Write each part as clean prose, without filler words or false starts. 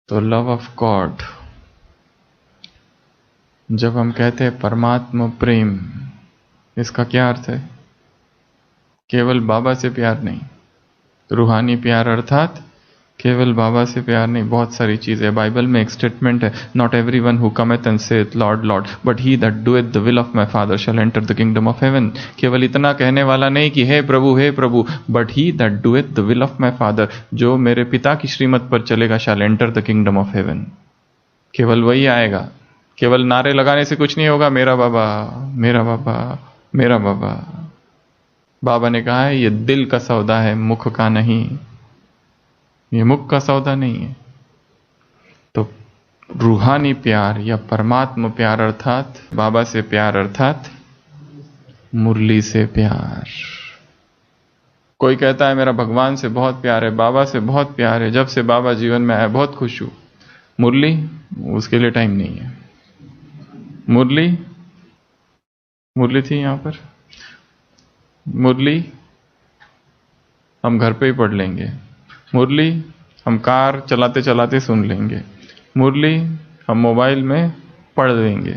तो love of God, जब हम कहते हैं परमात्मा प्रेम, इसका क्या अर्थ है? केवल बाबा से प्यार नहीं, रूहानी प्यार अर्थात केवल बाबा से प्यार नहीं, बहुत सारी चीजें। बाइबल में एक स्टेटमेंट है, not every one who cometh and saith Lord Lord but he that doeth the will of my father shall enter the kingdom of heaven. केवल इतना कहने वाला नहीं कि हे प्रभु, but he that doeth the will of my father, जो मेरे पिता की श्रीमत पर चलेगा, shall enter the kingdom of heaven. केवल वही आएगा। केवल नारे लगाने से कुछ नहीं होगा, मेरा बाबा मेरा बाबा मेरा बाबा। बाबा ने कहा है ये दिल का सौदा है, मुख का नहीं। ये मुख का सौदा नहीं है। तो रूहानी प्यार या परमात्मा प्यार अर्थात बाबा से प्यार अर्थात मुरली से प्यार। कोई कहता है मेरा भगवान से बहुत प्यार है, बाबा से बहुत प्यार है, जब से बाबा जीवन में आया बहुत खुश हूं। मुरली, उसके लिए टाइम नहीं है। मुरली थी यहां पर, मुरली हम घर पे ही पढ़ लेंगे, मुरली हम कार चलाते चलाते सुन लेंगे, मुरली हम मोबाइल में पढ़ लेंगे।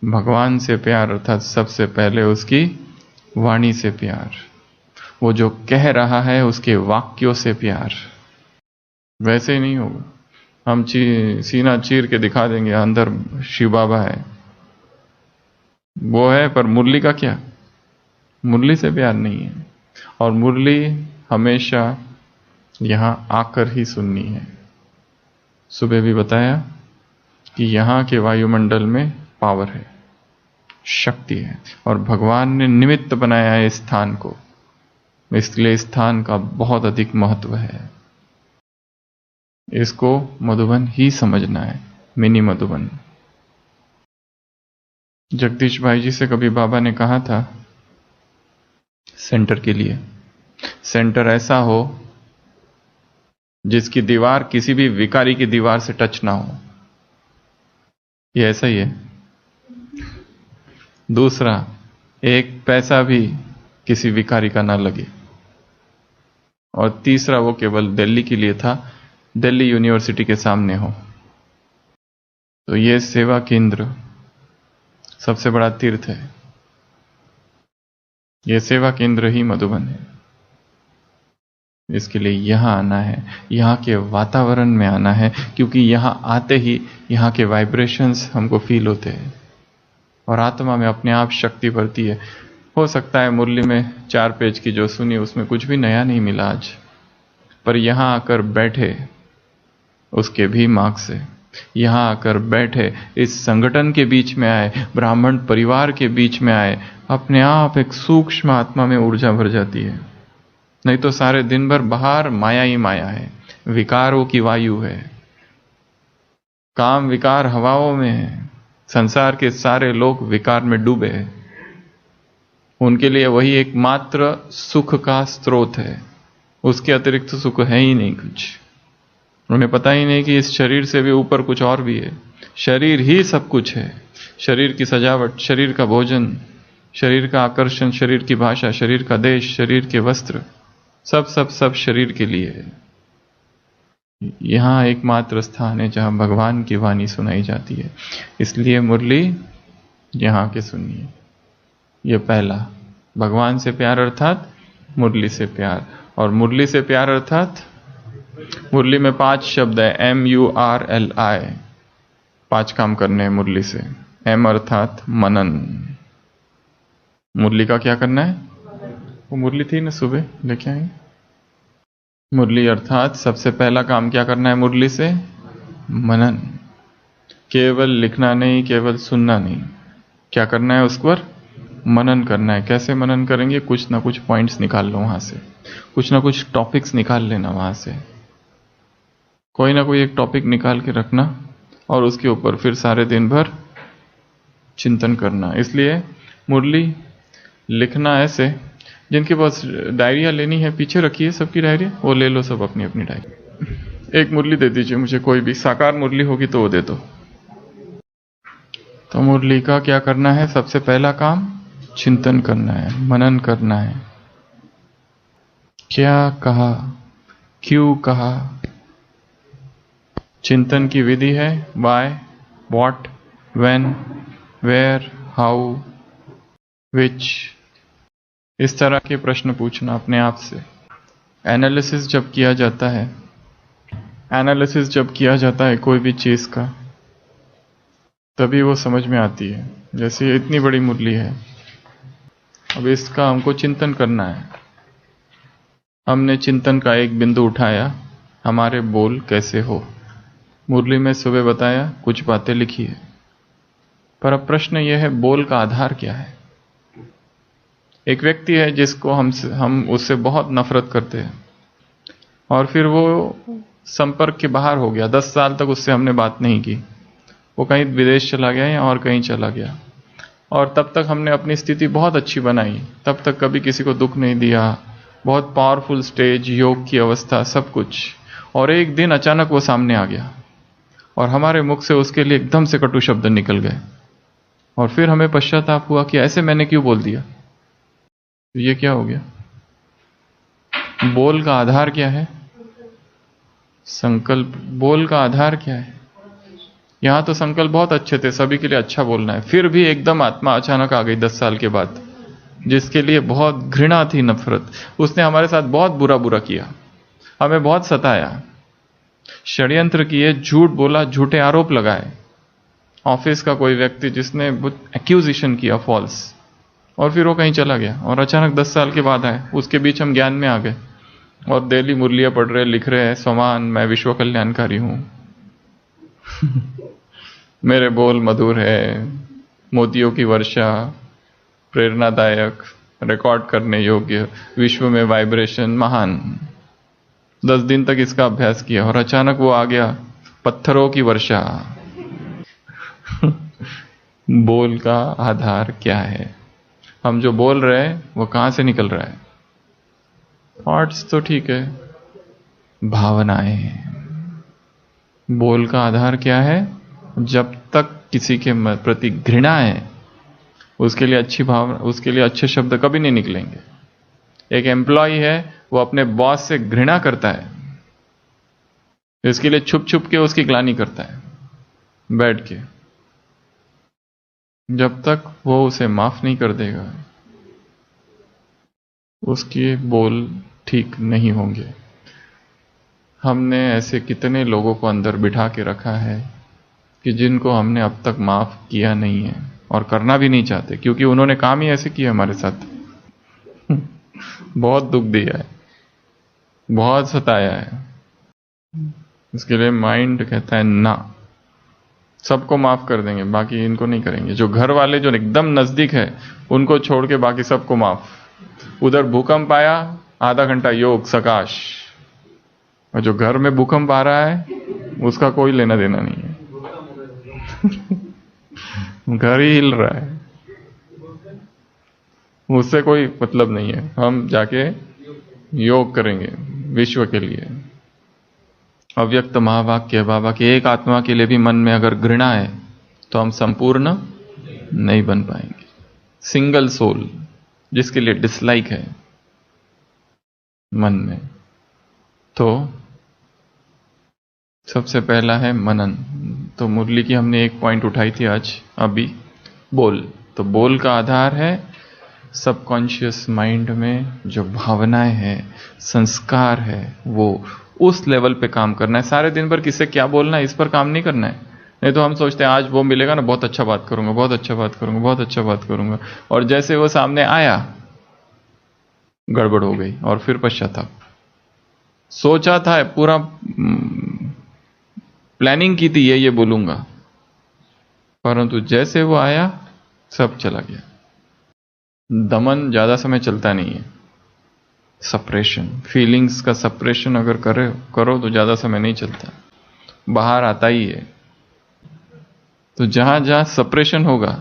भगवान से प्यार अर्थात सबसे पहले उसकी वाणी से प्यार, वो जो कह रहा है उसके वाक्यों से प्यार। वैसे ही नहीं होगा, हम सीना चीर के दिखा देंगे अंदर शिव बाबा है, वो है, पर मुरली का क्या? मुरली से प्यार नहीं है। और मुरली हमेशा यहां आकर ही सुननी है। सुबह भी बताया कि यहां के वायुमंडल में पावर है, शक्ति है, और भगवान ने निमित्त बनाया है इस स्थान को, इसलिए इस स्थान का बहुत अधिक महत्व है। इसको मधुबन ही समझना है, मिनी मधुबन। जगदीश भाई जी से कभी बाबा ने कहा था सेंटर के लिए, सेंटर ऐसा हो जिसकी दीवार किसी भी विकारी की दीवार से टच ना हो। ये ऐसा ही है। दूसरा, एक पैसा भी किसी विकारी का ना लगे। और तीसरा, वो केवल दिल्ली के लिए था, दिल्ली यूनिवर्सिटी के सामने हो। तो ये सेवा केंद्र सबसे बड़ा तीर्थ है। यह सेवा केंद्र ही मधुबन है। इसके लिए यहां आना है, यहां के वातावरण में आना है, क्योंकि यहां आते ही यहां के वाइब्रेशंस हमको फील होते हैं और आत्मा में अपने आप शक्ति बढ़ती है। हो सकता है मुरली में 4 पेज की जो सुनी उसमें कुछ भी नया नहीं मिला आज, पर यहां आकर बैठे उसके भी मार्ग से, यहां आकर बैठे इस संगठन के बीच में आए, ब्राह्मण परिवार के बीच में आए, अपने आप एक सूक्ष्म आत्मा में ऊर्जा भर जाती है। नहीं तो सारे दिन भर बाहर माया ही माया है, विकारों की वायु है, काम विकार हवाओं में है। संसार के सारे लोग विकार में डूबे हैं। उनके लिए वही एकमात्र सुख का स्रोत है, उसके अतिरिक्त सुख है ही नहीं कुछ। उन्हें पता ही नहीं कि इस शरीर से भी ऊपर कुछ और भी है। शरीर ही सब कुछ है। शरीर की सजावट, शरीर का भोजन, शरीर का आकर्षण, शरीर की भाषा, शरीर का देश, शरीर के वस्त्र, सब सब सब शरीर के लिए है। यहां एकमात्र स्थान है जहां भगवान की वाणी सुनाई जाती है। इसलिए मुरली यहां के सुनिए। यह पहला, भगवान से प्यार अर्थात मुरली से प्यार। और मुरली से प्यार अर्थात, मुरली में 5 शब्द है, MURLI। 5 काम करने हैं मुरली से। M अर्थात मनन। मुरली का क्या करना है? वो मुरली थी ना, सुबह लेके आएंगे। मुरली अर्थात सबसे पहला काम क्या करना है मुरली से? मनन। केवल लिखना नहीं, केवल सुनना नहीं, क्या करना है उस पर? मनन करना है। कैसे मनन करेंगे? कुछ ना कुछ पॉइंट्स निकाल लो वहां से, कुछ ना कुछ टॉपिक्स निकाल लेना वहां से, कोई ना कोई एक टॉपिक निकाल के रखना और उसके ऊपर फिर सारे दिन भर चिंतन करना। इसलिए मुरली लिखना ऐसे, जिनके पास डायरिया लेनी है पीछे रखिए सबकी डायरिया, वो ले लो सब अपनी अपनी डायरी। एक मुरली दे दीजिए मुझे, कोई भी साकार मुरली होगी तो वो दे दो। तो मुरली का क्या करना है? सबसे पहला काम चिंतन करना है, मनन करना है। क्या कहा, क्यों कहा, चिंतन की विधि है why, what, when, where, how, which, इस तरह के प्रश्न पूछना अपने आप से। एनालिसिस जब किया जाता है, एनालिसिस जब किया जाता है कोई भी चीज़ का, तभी वो समझ में आती है। जैसे ये इतनी बड़ी मुरली है, अब इसका हमको चिंतन करना है। हमने चिंतन का एक बिंदु उठाया, हमारे बोल कैसे हो। मुरली में सुबह बताया, कुछ बातें लिखी है, पर अब प्रश्न यह है बोल का आधार क्या है। एक व्यक्ति है जिसको हम उससे बहुत नफरत करते हैं, और फिर वो संपर्क के बाहर हो गया, 10 साल तक उससे हमने बात नहीं की, वो कहीं विदेश चला गया या और कहीं चला गया, और तब तक हमने अपनी स्थिति बहुत अच्छी बनाई, तब तक कभी किसी को दुख नहीं दिया, बहुत पावरफुल स्टेज, योग की अवस्था, सब कुछ। और एक दिन अचानक वो सामने आ गया और हमारे मुख से उसके लिए एकदम से कटु शब्द निकल गए, और फिर हमें पश्चाताप हुआ कि ऐसे मैंने क्यों बोल दिया। तो ये क्या हो गया? बोल का आधार क्या है? संकल्प। बोल का आधार क्या है? यहां तो संकल्प बहुत अच्छे थे, सभी के लिए अच्छा बोलना है, फिर भी एकदम आत्मा अचानक आ गई 10 साल के बाद, जिसके लिए बहुत घृणा थी, नफरत। उसने हमारे साथ बहुत बुरा किया, हमें बहुत सताया, षड्यंत्र किए, झूठ बोला, झूठे आरोप लगाए। ऑफिस का कोई व्यक्ति जिसने एक्यूजिशन किया फॉल्स, और फिर वो कहीं चला गया, और अचानक 10 साल के बाद आए। उसके बीच हम ज्ञान में आ गए और डेली मुरलियां पढ़ रहे, लिख रहे हैं, समान मैं विश्व कल्याणकारी हूं। मेरे बोल मधुर है, मोतियों की वर्षा, प्रेरणादायक, रिकॉर्ड करने योग्य, विश्व में वाइब्रेशन महान। 10 दिन तक इसका अभ्यास किया और अचानक वो आ गया, पत्थरों की वर्षा। बोल का आधार क्या है? हम जो बोल रहे हैं वो कहां से निकल रहा है? थॉट्स तो ठीक है, भावनाएं। बोल का आधार क्या है? जब तक किसी के प्रति घृणा है, उसके लिए अच्छी भावना, उसके लिए अच्छे शब्द कभी नहीं निकलेंगे। एक एम्प्लॉय है, वो अपने बॉस से घृणा करता है, इसके लिए छुप छुप के उसकी ग्लानि करता है बैठ के। जब तक वो उसे माफ नहीं कर देगा, उसके बोल ठीक नहीं होंगे। हमने ऐसे कितने लोगों को अंदर बिठा के रखा है कि जिनको हमने अब तक माफ किया नहीं है, और करना भी नहीं चाहते, क्योंकि उन्होंने काम ही ऐसे किया हमारे साथ। बहुत दुख दिया है, बहुत सताया है। इसके लिए माइंड कहता है ना, सबको माफ कर देंगे, बाकी इनको नहीं करेंगे। जो घर वाले जो एकदम नजदीक है, उनको छोड़ के बाकी सबको माफ। उधर भूकंप आया, आधा घंटा योग सकाश, और जो घर में भूकंप आ रहा है उसका कोई लेना देना नहीं है। घर ही हिल रहा है, उससे कोई मतलब नहीं है। हम जाके योग करेंगे विश्व के लिए। अव्यक्त महावाक्य बाबा की एक आत्मा के लिए भी मन में अगर घृणा है तो हम संपूर्ण नहीं बन पाएंगे। सिंगल सोल जिसके लिए डिसलाइक है मन में, तो सबसे पहला है मनन। तो मुरली की हमने एक पॉइंट उठाई थी आज अभी, बोल। तो बोल का आधार है सबकॉन्शियस माइंड में जो भावनाएं हैं, संस्कार है, वो उस लेवल पे काम करना है। सारे दिन भर किससे क्या बोलना है, इस पर काम नहीं करना है। नहीं तो हम सोचते हैं आज वो मिलेगा ना, बहुत अच्छा बात करूंगा, बहुत अच्छा बात करूंगा, बहुत अच्छा बात करूंगा, और जैसे वो सामने आया गड़बड़ हो गई, और फिर पश्चाताप। सोचा था, पूरा प्लानिंग की थी ये बोलूंगा, परंतु जैसे वो आया सब चला गया। दमन ज्यादा समय चलता नहीं है, सप्रेशन, फीलिंग्स का सप्रेशन अगर करो तो ज्यादा समय नहीं चलता, बाहर आता ही है। तो जहां जहां सप्रेशन होगा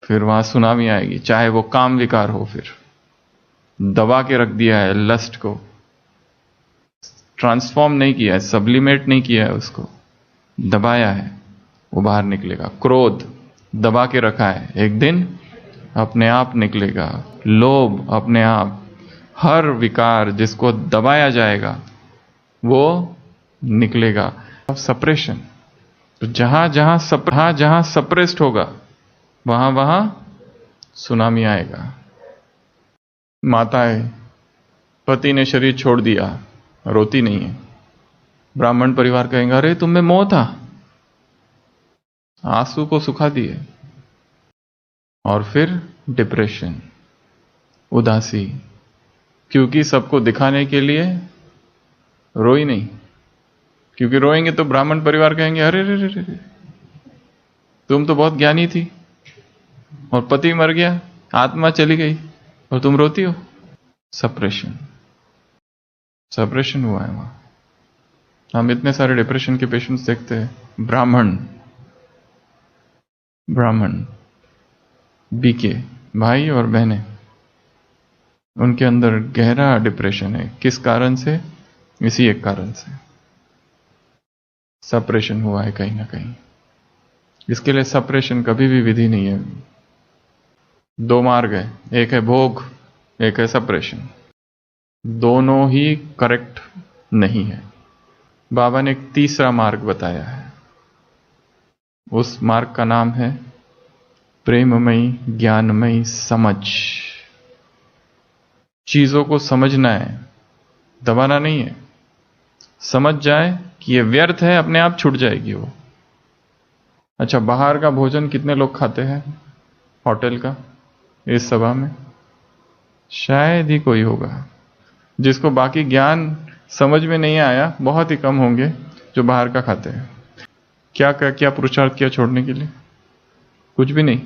फिर वहां सुनामी आएगी, चाहे वो काम विकार हो। फिर दबा के रख दिया है लस्ट को, ट्रांसफॉर्म नहीं किया है, सब्लिमेट नहीं किया है, उसको दबाया है, वो बाहर निकलेगा। क्रोध दबा के रखा है, एक दिन अपने आप निकलेगा। लोभ अपने आप, हर विकार जिसको दबाया जाएगा वो निकलेगा। सप्रेशन। तो जहां जहां सप्रेस्ड होगा वहां वहां सुनामी आएगा। माताएं, पति ने शरीर छोड़ दिया, रोती नहीं है। ब्राह्मण परिवार कहेंगे अरे तुम में मोह था, आंसू को सुखा दिए। और फिर डिप्रेशन, उदासी, क्योंकि सबको दिखाने के लिए रोई नहीं। क्योंकि रोएंगे तो ब्राह्मण परिवार कहेंगे अरे रे रे रे, तुम तो बहुत ज्ञानी थी और पति मर गया, आत्मा चली गई और तुम रोती हो। सप्रेशन हुआ है वहां। हम इतने सारे डिप्रेशन के पेशेंट्स देखते हैं। ब्राह्मण बीके भाई और बहनें, उनके अंदर गहरा डिप्रेशन है। किस कारण से? इसी एक कारण से सप्रेशन हुआ है कहीं ना कहीं। इसके लिए सप्रेशन कभी भी विधि नहीं है। दो मार्ग है, एक है भोग, एक है सप्रेशन। दोनों ही करेक्ट नहीं है। बाबा ने एक तीसरा मार्ग बताया है। उस मार्ग का नाम है प्रेममयी ज्ञानमयी समझ। चीजों को समझना है, दबाना नहीं है। समझ जाए कि ये व्यर्थ है, अपने आप छूट जाएगी वो। अच्छा, बाहर का भोजन कितने लोग खाते हैं होटल का इस सभा में? शायद ही कोई होगा। जिसको बाकी ज्ञान समझ में नहीं आया, बहुत ही कम होंगे जो बाहर का खाते हैं। क्या पुरुषार्थ किया छोड़ने के लिए? कुछ भी नहीं।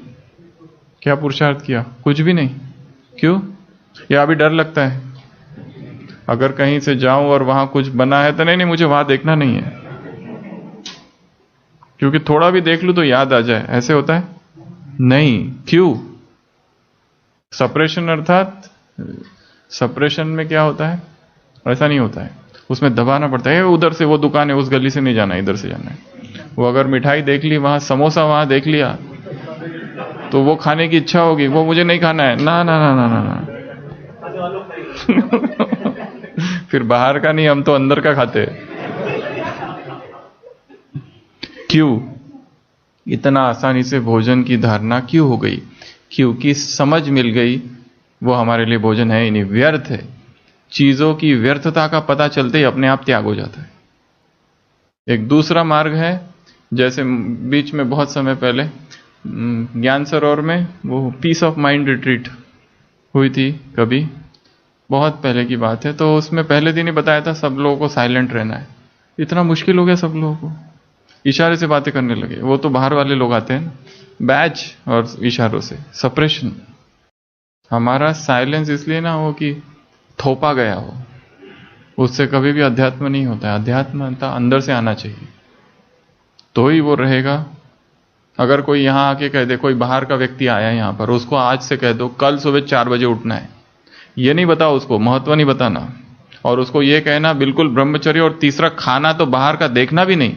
क्या पुरुषार्थ किया? कुछ भी नहीं। क्यों? या अभी डर लगता है अगर कहीं से जाऊं और वहां कुछ बना है तो नहीं मुझे वहां देखना नहीं है, क्योंकि थोड़ा भी देख लूं तो याद आ जाए, ऐसे होता है? नहीं। क्यों? सप्रेशन, अर्थात सप्रेशन में क्या होता है? ऐसा नहीं होता है, उसमें दबाना पड़ता है। उधर से वो दुकान है, उस गली से नहीं जाना, इधर से जाना है। वो अगर मिठाई देख ली वहां, समोसा वहां देख लिया, तो वो खाने की इच्छा होगी, वो मुझे नहीं खाना है, ना ना ना ना ना, ना। फिर बाहर का नहीं, हम तो अंदर का खाते हैं। क्यों इतना आसानी से भोजन की धारणा क्यों हो गई? क्योंकि समझ मिल गई वो हमारे लिए भोजन है ही नहीं, व्यर्थ है। चीजों की व्यर्थता का पता चलते ही अपने आप त्याग हो जाता है। एक दूसरा मार्ग है, जैसे बीच में बहुत समय पहले ज्ञान सरोवर में वो पीस ऑफ माइंड रिट्रीट हुई थी, कभी बहुत पहले की बात है। तो उसमें पहले दिन ही बताया था सब लोगों को साइलेंट रहना है। इतना मुश्किल हो गया सब लोगों को, इशारे से बातें करने लगे। वो तो बाहर वाले लोग आते हैं, बैच और इशारों से। सप्रेशन। हमारा साइलेंस इसलिए ना हो कि थोपा गया हो, उससे कभी भी अध्यात्म नहीं होता है। अध्यात्म अंदर से आना चाहिए तो ही वो रहेगा। अगर कोई यहां आके कह दे, कोई बाहर का व्यक्ति आया यहां पर, उसको आज से कह दो कल सुबह 4 बजे उठना है, ये नहीं बताओ उसको, महत्व नहीं बताना, और उसको ये कहना बिल्कुल ब्रह्मचर्य, और तीसरा खाना तो बाहर का देखना भी नहीं,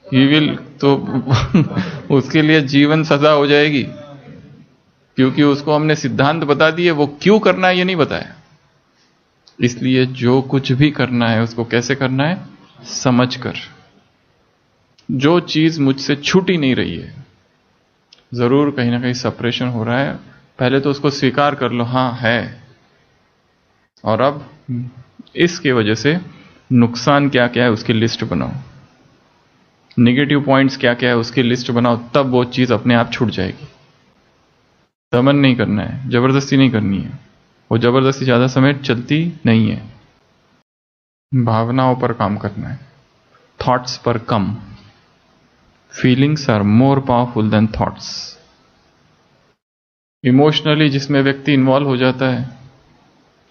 ही विल तो उसके लिए जीवन सजा हो जाएगी, क्योंकि उसको हमने सिद्धांत बता दिए, वो क्यों करना है ये नहीं बताया। इसलिए जो कुछ भी करना है उसको कैसे करना है? समझकर। जो चीज मुझसे छूट ही नहीं रही है, जरूर कहीं ना कहीं सप्रेशन हो रहा है, पहले तो उसको स्वीकार कर लो, हां है। और अब इसके वजह से नुकसान क्या क्या है उसकी लिस्ट बनाओ, नेगेटिव पॉइंट्स क्या क्या है उसकी लिस्ट बनाओ, तब वो चीज अपने आप छूट जाएगी। दमन नहीं करना है, जबरदस्ती नहीं करनी है। वो जबरदस्ती ज्यादा समय चलती नहीं है। भावनाओं पर काम करना है, थॉट्स पर कम। Feelings are more powerful than thoughts. Emotionally जिसमें व्यक्ति इन्वॉल्व हो जाता है,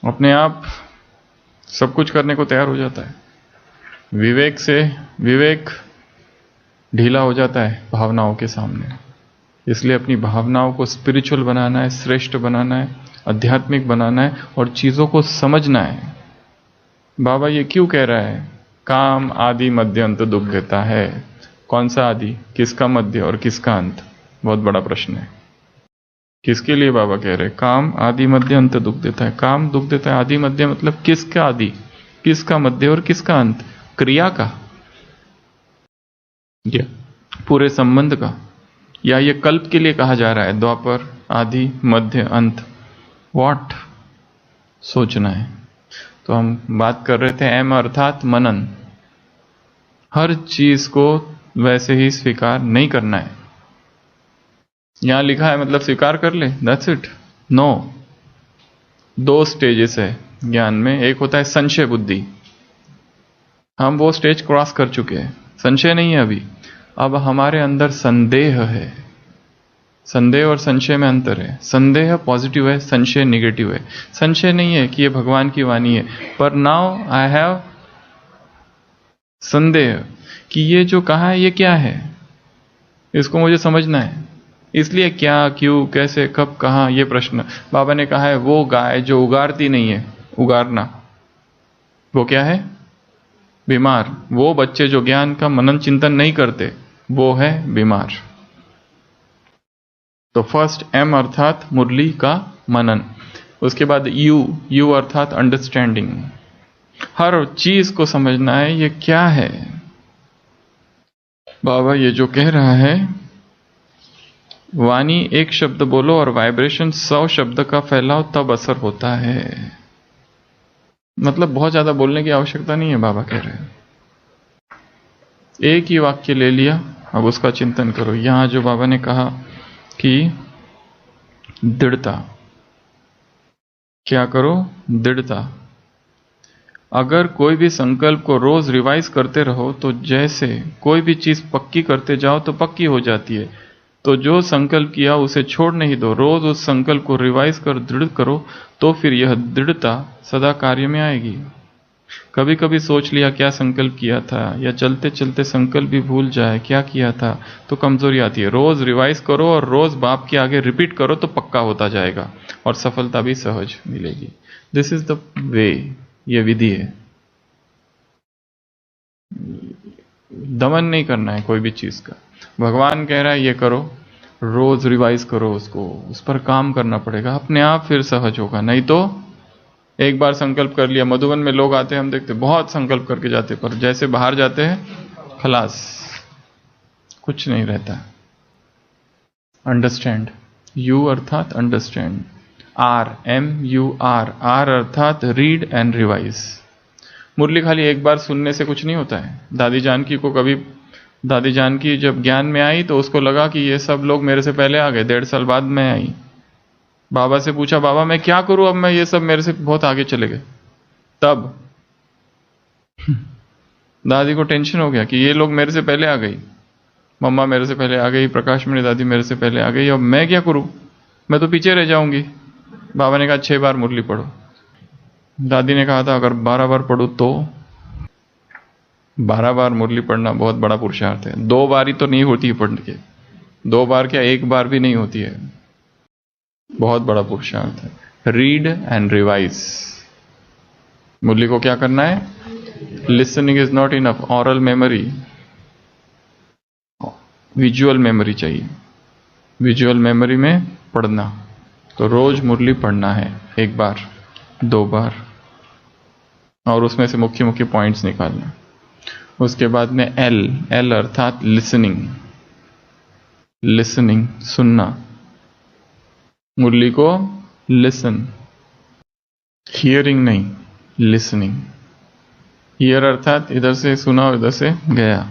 अपने आप सब कुछ करने को तैयार हो जाता है। विवेक ढीला हो जाता है भावनाओं के सामने। इसलिए अपनी भावनाओं को स्पिरिचुअल बनाना है, श्रेष्ठ बनाना है, आध्यात्मिक बनाना है, और चीजों को समझना है। बाबा ये क्यों कह रहा है? काम आदि मध्य अंत दुख देता है। कौन सा आदि, किसका मध्य और किसका अंत? बहुत बड़ा प्रश्न है। किसके लिए बाबा कह रहे हैं काम आदि मध्य अंत दुख देता है? काम दुख देता है, आदि मध्य मतलब किसका आदि, किसका मध्य और किसका अंत? क्रिया का। या पूरे संबंध का, या ये कल्प के लिए कहा जा रहा है, द्वापर, आदि, मध्य, अंत, व्हाट सोचना है। तो हम बात कर रहे थे एम अर्थात मनन। हर चीज को वैसे ही स्वीकार नहीं करना है। यहां लिखा है मतलब स्वीकार कर ले, दैट्स इट। नो, दो स्टेजेस है ज्ञान में। एक होता है संशय बुद्धि, हम वो स्टेज क्रॉस कर चुके हैं, संशय नहीं है अभी। अब हमारे अंदर संदेह है। संदेह और संशय में अंतर है। संदेह पॉजिटिव है, संशय निगेटिव है। संशय नहीं है कि ये भगवान की वाणी है, पर नाउ आई हैव संदेह कि ये जो कहा है ये क्या है, इसको मुझे समझना है। इसलिए क्या, क्यों, कैसे, कब, कहां, ये प्रश्न। बाबा ने कहा है वो गाय जो उगारती नहीं है, उगारना, वो क्या है, बीमार। वो बच्चे जो ज्ञान का मनन चिंतन नहीं करते, वो है बीमार। तो फर्स्ट एम अर्थात मुरली का मनन। उसके बाद यू अर्थात अंडरस्टैंडिंग। हर चीज को समझना है ये क्या है। बाबा ये जो कह रहा है, वाणी एक शब्द बोलो और वाइब्रेशन 100 शब्द का फैलाओ, तब असर होता है। मतलब बहुत ज्यादा बोलने की आवश्यकता नहीं है, बाबा कह रहे हैं। एक ही वाक्य ले लिया, अब उसका चिंतन करो। यहां जो बाबा ने कहा कि दृढ़ता, क्या करो, दृढ़ता। अगर कोई भी संकल्प को रोज रिवाइज करते रहो तो जैसे कोई भी चीज पक्की करते जाओ तो पक्की हो जाती है। तो जो संकल्प किया उसे छोड़ नहीं दो, रोज उस संकल्प को रिवाइज कर दृढ़ करो, तो फिर यह दृढ़ता सदा कार्य में आएगी। कभी कभी सोच लिया क्या संकल्प किया था, या चलते चलते संकल्प भी भूल जाए क्या किया था, तो कमजोरी आती है। रोज रिवाइज करो और रोज बाप के आगे रिपीट करो तो पक्का होता जाएगा और सफलता भी सहज मिलेगी। दिस इज द वे, ये विधि है। दमन नहीं करना है कोई भी चीज का। भगवान कह रहा है ये करो, रोज रिवाइज करो उसको, उस पर काम करना पड़ेगा, अपने आप फिर सहज होगा। नहीं तो एक बार संकल्प कर लिया, मधुबन में लोग आते हैं, हम देखते बहुत संकल्प करके जाते, पर जैसे बाहर जाते हैं खलास, कुछ नहीं रहता। अंडरस्टैंड, यू अर्थात अंडरस्टैंड, आर, MUR, आर अर्थात रीड एंड रिवाइज। मुरली खाली एक बार सुनने से कुछ नहीं होता है। दादी जानकी को कभी, दादी जानकी जब ज्ञान में आई तो उसको लगा कि ये सब लोग मेरे से पहले आ गए, 1.5 साल बाद मैं आई। बाबा से पूछा, बाबा मैं क्या करूं, अब मैं, ये सब मेरे से बहुत आगे चले गए। तब दादी को टेंशन हो गया कि ये लोग मेरे से पहले आ गई, मम्मा मेरे से पहले आ गई, प्रकाश मणि दादी मेरे से पहले आ गई, अब मैं क्या करूं, मैं तो पीछे रह जाऊंगी। बाबा ने कहा 6 बार मुरली पढ़ो। दादी ने कहा था अगर 12 बार पढ़ो तो। 12 बार मुरली पढ़ना बहुत बड़ा पुरुषार्थ है। 2 बार ही तो नहीं होती है पढ़ के, 2 बार क्या 1 बार भी नहीं होती है, बहुत बड़ा पुरुषार्थ है। Read and revise. मुरली को क्या करना है, listening is not enough, aural memory, visual memory चाहिए। विजुअल मेमोरी में पढ़ना, तो रोज मुरली पढ़ना है, 1 बार 2 बार, और उसमें से मुख्य मुख्य पॉइंट्स निकालना। उसके बाद में एल अर्थात लिसनिंग। लिसनिंग, सुनना। मुरली को लिसन, हियरिंग नहीं, लिसनिंग। हियर अर्थात इधर से सुना इधर से गया।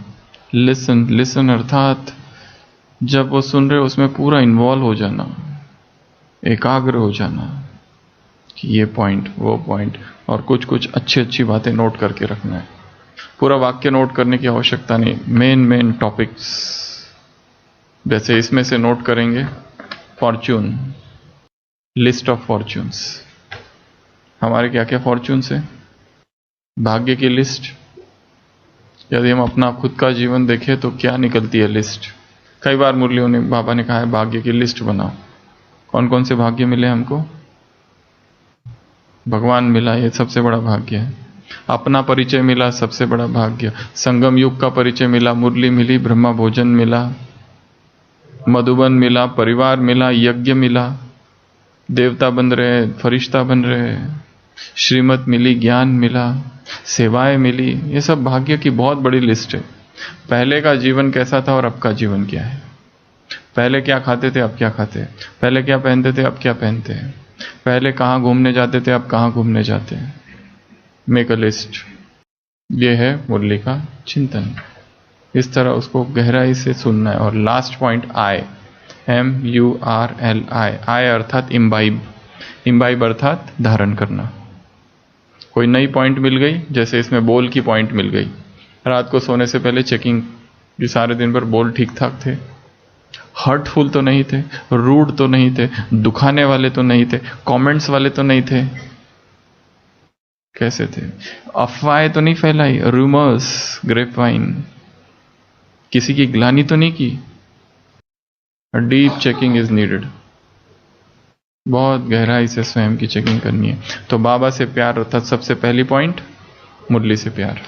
लिसन, लिसन अर्थात जब वो सुन रहे उसमें पूरा इन्वॉल्व हो जाना, एकाग्र हो जाना कि ये पॉइंट वो पॉइंट, और कुछ कुछ अच्छी अच्छी बातें नोट करके रखना है। पूरा वाक्य नोट करने की आवश्यकता नहीं, मेन टॉपिक्स। जैसे इसमें से नोट करेंगे फॉर्च्यून, लिस्ट ऑफ फॉर्च्यून्स। हमारे क्या क्या फॉर्च्यून्स है, भाग्य की लिस्ट। यदि हम अपना खुद का जीवन देखें तो क्या निकलती है लिस्ट। कई बार मुरलियों ने, बाबा ने कहा है भाग्य की लिस्ट बनाओ। कौन कौन से भाग्य मिले हमको, भगवान मिला, ये सबसे बड़ा भाग्य है। अपना परिचय मिला, सबसे बड़ा भाग्य। संगम युग का परिचय मिला, मुरली मिली, ब्रह्मा भोजन मिला, मधुबन मिला, परिवार मिला, यज्ञ मिला, देवता बन रहे, फरिश्ता बन रहे, श्रीमत मिली, ज्ञान मिला, सेवाएं मिली। ये सब भाग्य की बहुत बड़ी लिस्ट है। पहले का जीवन कैसा था और अब का जीवन क्या है। पहले क्या खाते थे, अब क्या खाते हैं। पहले क्या पहनते थे, अब क्या पहनते हैं। पहले कहाँ घूमने जाते थे, अब कहाँ घूमने जाते हैं। Make a list. ये है मुरली का चिंतन। इस तरह उसको गहराई से सुनना है। और लास्ट पॉइंट आई, MURLI, आई अर्थात इम्बाइब। इम्बाइब अर्थात धारण करना। कोई नई पॉइंट मिल गई, जैसे इसमें बोल की पॉइंट मिल गई, रात को सोने से पहले चेकिंग कि सारे दिन भर बोल ठीक ठाक थे, हर्टफुल तो नहीं थे, रूड तो नहीं थे, दुखाने वाले तो नहीं थे, कमेंट्स वाले तो नहीं थे। कैसे थे, अफवाहें तो नहीं फैलाई, रूमर्स, ग्रेपवाइन, किसी की ग्लानि तो नहीं की। Deep checking is needed. बहुत गहराई से स्वयं की चेकिंग करनी है। तो बाबा से प्यार अर्थात सबसे पहली पॉइंट मुरली से प्यार।